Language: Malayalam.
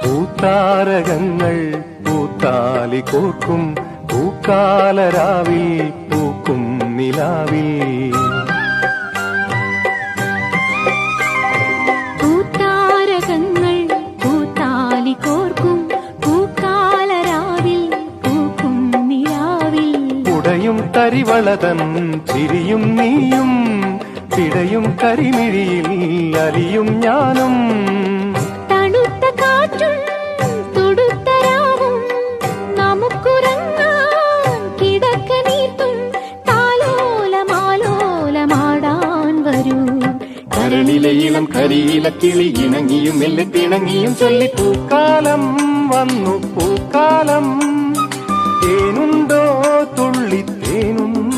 പൂത്താരകങ്ങൾ പൂത്താലി കോർക്കും പൂക്കാലരാവിൽ പൂക്കും നിലാവിൽ. പൂത്താരകങ്ങൾ പൂത്താലി കോർക്കും പൂക്കാലരാവിൽ പൂക്കും നിലാവിൽ. ഉടയും തരിവളതൻ ചിരിയും നീയും പിടയും കരിമിഴിയിൽ അലിയും ഞാനും. തണുത്ത കാറ്റും തുടുത്ത രാവും നമുക്കുറങ്ങാൻ കിടക്ക നീർത്തും താലോലമാലോലമാടാൻ വരൂ. കരളിലെ ഇളം കരിയില കിളി ഇണങ്ങിയും മെല്ലെ പിണങ്ങിയും ചൊല്ലി പൂക്കാലം വന്നു പൂക്കാലം. തേനുണ്ടോ തുള്ളി തേനുണ്ടോ